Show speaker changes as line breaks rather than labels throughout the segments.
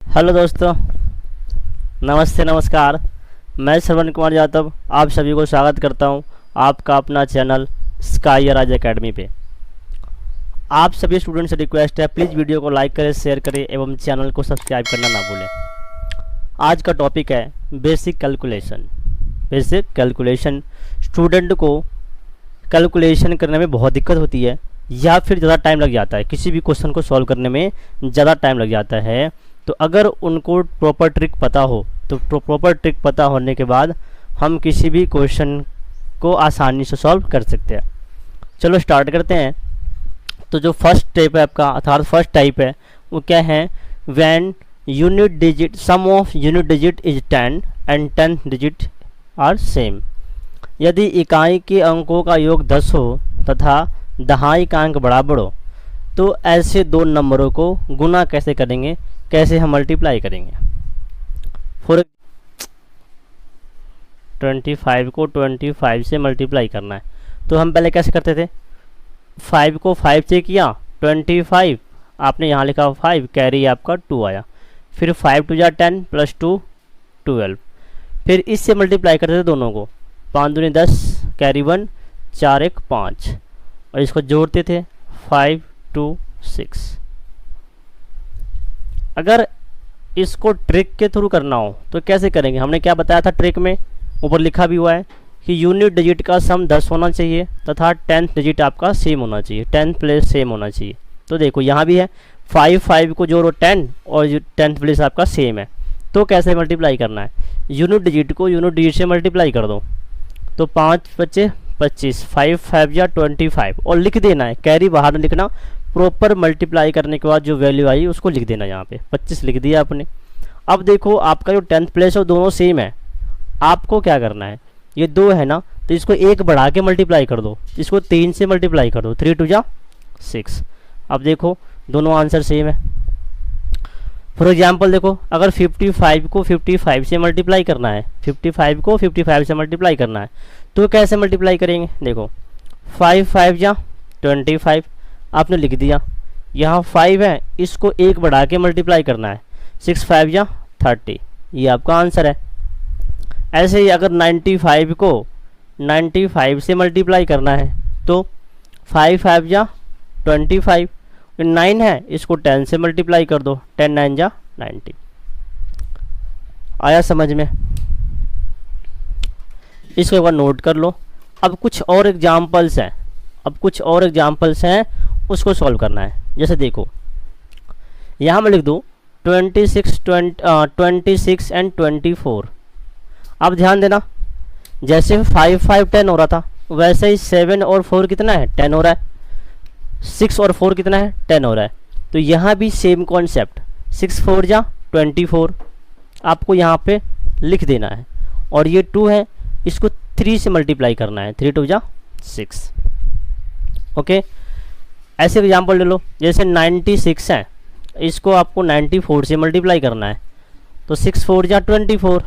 Hello दोस्तों, नमस्ते नमस्कार। मैं श्रवण कुमार यादव आप सभी को स्वागत करता हूं आपका अपना चैनल स्काई राज एकेडमी पे। आप सभी स्टूडेंट से रिक्वेस्ट है, प्लीज़ वीडियो को लाइक करें, शेयर करें एवं चैनल को सब्सक्राइब करना ना भूलें। आज का टॉपिक है basic calculation. Basic calculation student को कैलकुलेशन करने में बहुत दिक्कत होती है या फिर ज़्यादा टाइम लग जाता है, किसी भी क्वेश्चन को सॉल्व करने में ज़्यादा टाइम लग जाता है। तो अगर उनको प्रॉपर ट्रिक पता हो तो प्रॉपर ट्रिक पता होने के बाद हम किसी भी क्वेश्चन को आसानी से सॉल्व कर सकते हैं। चलो स्टार्ट करते हैं। तो जो फर्स्ट टाइप है आपका, अर्थात फर्स्ट टाइप है वो क्या है, when unit digit sum of unit digit is 10 and 10 digit are same. यदि इकाई के अंकों का योग 10 हो तथा दहाई का अंक बराबर हो तो ऐसे दो नंबरों को गुना कैसे करेंगे, कैसे हम मल्टीप्लाई करेंगे। फॉर 25 को 25 से मल्टीप्लाई करना है तो हम पहले कैसे करते थे, 5 को 5 से किया, 25 आपने यहाँ लिखा 5, कैरी आपका 2 आया, फिर 5 2 जा 10 प्लस 2 12, फिर इससे मल्टीप्लाई करते थे दोनों को, 5 दूनी 10 कैरी 1 4 1 5 और इसको जोड़ते थे 5 2 6। अगर इसको ट्रिक के थ्रू करना हो तो कैसे करेंगे, हमने क्या बताया था ट्रिक में, ऊपर लिखा भी हुआ है कि यूनिट डिजिट का सम 10 होना चाहिए तथा 10th डिजिट आपका सेम होना चाहिए, 10th प्लेस सेम होना चाहिए। तो देखो यहाँ भी है 5 5 को जोड़ो 10 और 10th प्लेस आपका सेम है, तो कैसे मल्टीप्लाई करना है, यूनिट डिजिट को यूनिट डिजिट से मल्टीप्लाई कर दो तो 5 बचे 25, 5 5 या 25 और लिख देना है, कैरी बाहर नहीं लिखना, प्रॉपर मल्टीप्लाई करने के बाद जो वैल्यू आई उसको लिख देना। यहाँ पे 25 लिख दिया आपने। अब देखो आपका जो 10th प्लेस है दोनों सेम है, आपको क्या करना है, ये 2 है ना तो इसको 1 बढ़ा के मल्टीप्लाई कर दो, इसको 3 से मल्टीप्लाई कर दो, 3 2 जा 6। अब देखो दोनों आंसर सेम है। फॉर एग्जाम्पल देखो, अगर 55 को 55 से मल्टीप्लाई करना है, 55 को 55 से मल्टीप्लाई करना है तो कैसे मल्टीप्लाई करेंगे, देखो 5 5 जा 25 आपने लिख दिया, यहाँ 5 है इसको 1 बढ़ा के मल्टीप्लाई करना है, 6 5 जा 30, ये आपका आंसर है। ऐसे ही अगर 95 को 95 से मल्टीप्लाई करना है तो 5 5 जा 25, 9 है इसको 10 से मल्टीप्लाई कर दो, 10 9 जा 90। आया समझ में, इसको एक बार नोट कर लो। अब कुछ और एग्जाम्पल्स हैं, उसको सॉल्व करना है। जैसे देखो यहाँ मैं लिख दूँ 26 एंड 24। अब ध्यान देना, जैसे 5 5 10 हो रहा था वैसे ही 7 और 4 कितना है, 10 हो रहा है, 6 और 4 कितना है, 10 हो रहा है। तो यहाँ भी सेम कॉन्सेप्ट, 6 4 जा 24 आपको यहाँ पे लिख देना है, और ये 2 है इसको 3 से मल्टीप्लाई करना है, 3 2 जा 6। ओके, ऐसे एग्जाम्पल ले लो, जैसे 96 है इसको आपको 94 से मल्टीप्लाई करना है तो 6 4 जा 24,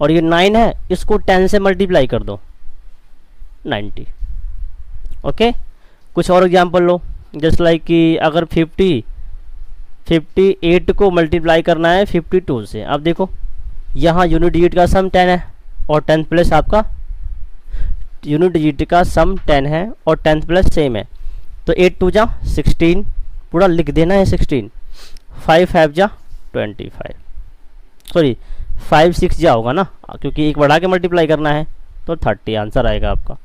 और ये 9 है इसको 10 से मल्टीप्लाई कर दो 90। ओके, कुछ और एग्जाम्पल लो, जस्ट लाइक कि अगर 58 को मल्टीप्लाई करना है 52 से। अब देखो यहाँ यूनिट डिजिट का सम 10 है और 10th प्लस आपका यूनिट डिजिट का सम 10 है और 10th प्लस सेम है, तो 8 2 जा 16 पूरा लिख देना है 16, 5 5 जा 25, सॉरी 5 6 जा होगा ना क्योंकि एक बढ़ा के मल्टीप्लाई करना है, तो 30 आंसर आएगा आपका।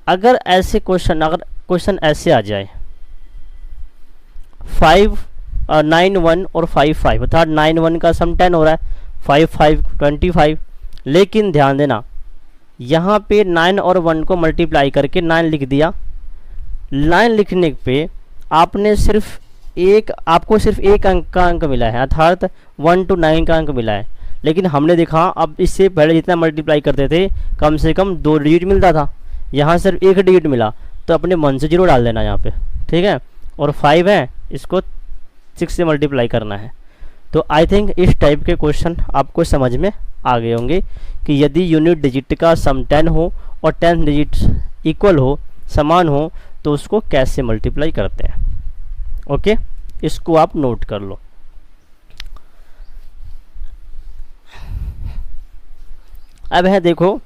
अगर क्वेश्चन ऐसे आ जाए 5 9 1 और 5 5 अर्थात 9 1 का सम 10 हो रहा है, 5 5 25, लेकिन ध्यान देना यहाँ पे 9 और 1 को मल्टीप्लाई करके 9 लिख दिया। 9 लिखने पे आपको सिर्फ एक अंक का अंक मिला है, अर्थात 1 to 9 का अंक मिला है, लेकिन हमने देखा अब इससे पहले जितना मल्टीप्लाई करते थे कम से कम 2 डिजिट मिलता था, यहाँ सिर्फ 1 डिजिट मिला, तो अपने मन से 0 डाल देना यहाँ पे, ठीक है। और 5 है इसको 6 से मल्टीप्लाई करना है। तो आई थिंक इस टाइप के क्वेश्चन आपको समझ में आ गए होंगे कि यदि यूनिट डिजिट का सम 10 हो और 10 डिजिट इक्वल हो, समान हो, तो उसको कैसे मल्टीप्लाई करते हैं। ओके, इसको आप नोट कर लो। अब है देखो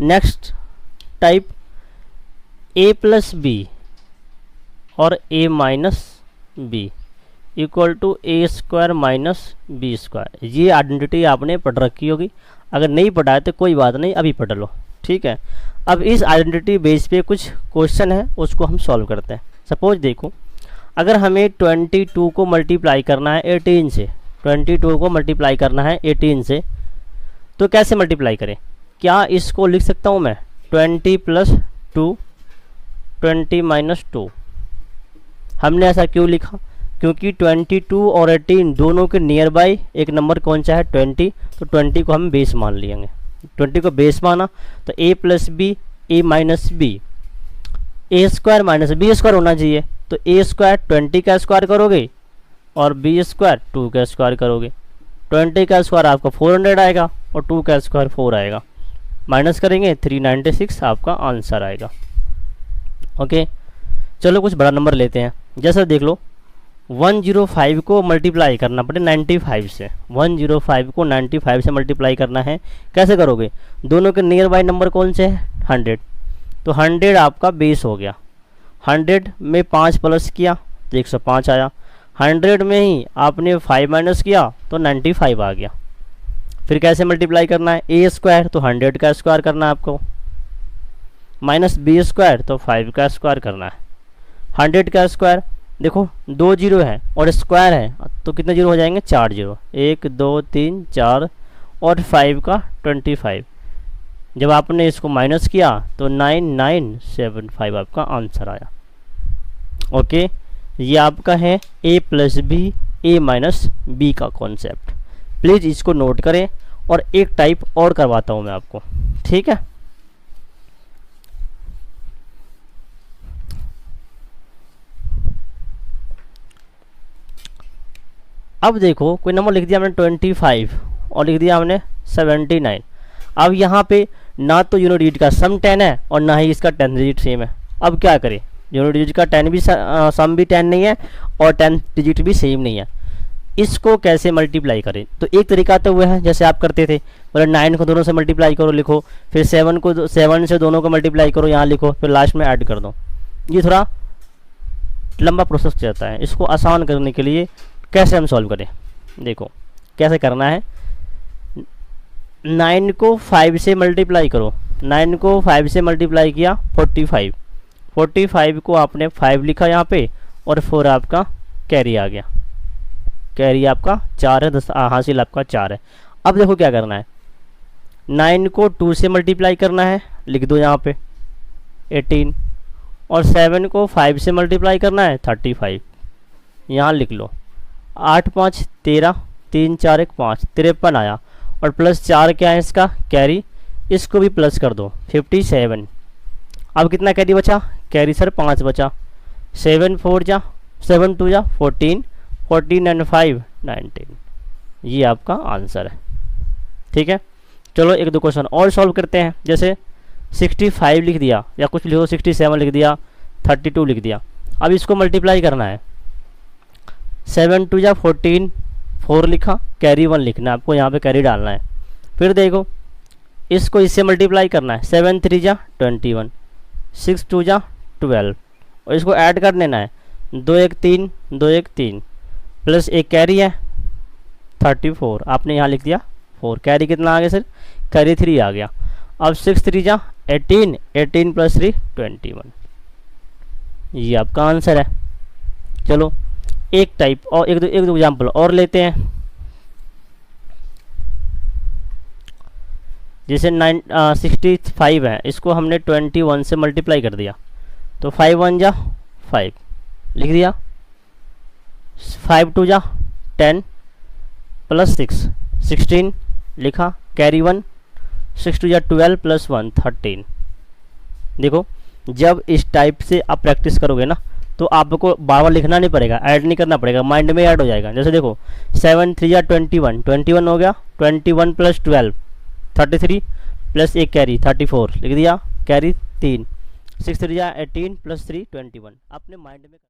next type a plus B और a minus B equal to A square minus B square. ये आइडेंटिटी आपने पढ़ रखी होगी, अगर नहीं पढ़ा है तो कोई बात नहीं, अभी पढ़ लो, ठीक है। अब इस आइडेंटिटी बेस पे कुछ क्वेश्चन है, उसको हम सॉल्व करते हैं। सपोज देखो, अगर हमें 22 को मल्टीप्लाई करना है 18 से, 22 को मल्टीप्लाई करना है 18 से, तो कैसे मल्टीप्लाई करें? क्या इसको लिख सकता हूँ मैं 20 प्लस 2 20 माइनस 2। हमने ऐसा क्यों लिखा? क्योंकि 22 और 18 दोनों के नियर बाई एक नंबर कौन सा है 20, तो 20 को हम बेस मान लेंगे। 20 को बेस माना तो a plus B A minus B, A square minus B square होना चाहिए। तो a स्क्वायर 20 का स्क्वायर करोगे और b स्क्वायर 2 का स्क्वायर करोगे। 20 का स्क्वायर आपका 400 आएगा और 2 का स्क्वायर 4 आएगा, माइनस करेंगे 396 आपका आंसर आएगा। ओके, चलो कुछ बड़ा नंबर लेते हैं। जैसा देख लो 105 को मल्टीप्लाई करना पड़े 95 से, 105 को 95 से मल्टीप्लाई करना है। कैसे करोगे? दोनों के नियर बाई नंबर कौन से हैं 100, तो 100 आपका बेस हो गया। 100 में 5 प्लस किया तो 105 आया। 100 में ही आपने 5 माइनस किया तो 95 आ गया। फिर कैसे मल्टीप्लाई करना है? ए स्क्वायर तो 100 का स्क्वायर करना है आपको, माइनस बी स्क्वायर तो 5 का स्क्वायर करना है। 100 का स्क्वायर देखो 2 जीरो है और स्क्वायर है तो कितने जीरो हो जाएंगे? 4 जीरो, 1 2 3 4 और 5 का 25। जब आपने इसको माइनस किया तो 9975 आपका आंसर आया। ओके, ये आपका है a plus B A minus B का कॉन्सेप्ट। प्लीज़ इसको नोट करें और एक टाइप और करवाता हूँ मैं आपको, ठीक है। अब देखो कोई नंबर लिख दिया हमने 25 और लिख दिया हमने 79। अब यहाँ पे ना तो यूनिट डिजिट का सम 10 है और ना ही इसका 10 डिजिट सेम है। अब क्या करें? यूनिट डिजिट का 10 भी सम भी 10 नहीं है और 10 डिजिट भी सेम नहीं है। इसको कैसे मल्टीप्लाई करें? तो एक तरीका तो वो है जैसे आप करते थे, मतलब 9 को दोनों से मल्टीप्लाई करो लिखो, फिर 7 से दोनों को मल्टीप्लाई करो यहाँ लिखो, फिर लास्ट में ऐड कर दो। ये थोड़ा लंबा प्रोसेस जाता है। इसको आसान करने के लिए कैसे हम सॉल्व करें? देखो कैसे करना है। 9 को 5 से मल्टीप्लाई करो, 9 को 5 से मल्टीप्लाई किया 45, 45 को आपने 5 लिखा यहाँ पे और 4 आपका कैरी आ गया। कैरी आपका 4 है, 10 हासिल आपका 4 है। अब देखो क्या करना है, 9 को 2 से मल्टीप्लाई करना है, लिख दो यहाँ पे 18, और 7 को 5 से मल्टीप्लाई करना है 35, यहाँ लिख लो। 8 5 13, 3 4 1 5, 53 आया और प्लस 4 क्या है इसका कैरी, इसको भी प्लस कर दो 57। अब कितना कैरी बचा? कैरी सर 5 बचा। 7 4 जा 7 2 जा 14, 14 एंड 5 19। ये आपका आंसर है, ठीक है। चलो एक दो क्वेश्चन और सॉल्व करते हैं। जैसे 65 लिख दिया या कुछ लिखो, 67 लिख दिया, 32 लिख दिया। अब इसको मल्टीप्लाई करना है। 7 2 जा 14, 4 लिखा, कैरी 1 लिखना है आपको, यहाँ पे कैरी डालना है। फिर देखो इसको इससे मल्टीप्लाई करना है। 7 3 जा 21, 6 2 जा 12 और इसको ऐड कर देना है। 2 1 3 2 1 3 प्लस एक कैरी है 34, आपने यहाँ लिख दिया 4। कैरी कितना आ गया सर? कैरी 3 आ गया। अब 6 3 जा 18, 18 प्लस 3 21। ये आपका आंसर है। चलो एक टाइप और एक दो एग्जाम्पल और लेते हैं। जैसे 65 है, इसको हमने 21 से मल्टीप्लाई कर दिया तो 5 1 जा 5 लिख दिया, 5 2 जा 10 प्लस 6 16 लिखा, कैरी 1, 6 2 जा 12 प्लस 1 13। देखो जब इस टाइप से आप प्रैक्टिस करोगे ना तो आपको बार बार लिखना नहीं पड़ेगा, ऐड नहीं करना पड़ेगा, माइंड में ऐड हो जाएगा। जैसे देखो 7 3 जा 21, 21 हो गया, 21 प्लस 12 33 प्लस एक कैरी 34 लिख दिया, कैरी 3, 6 3 जा 18 प्लस 3 21। अपने माइंड में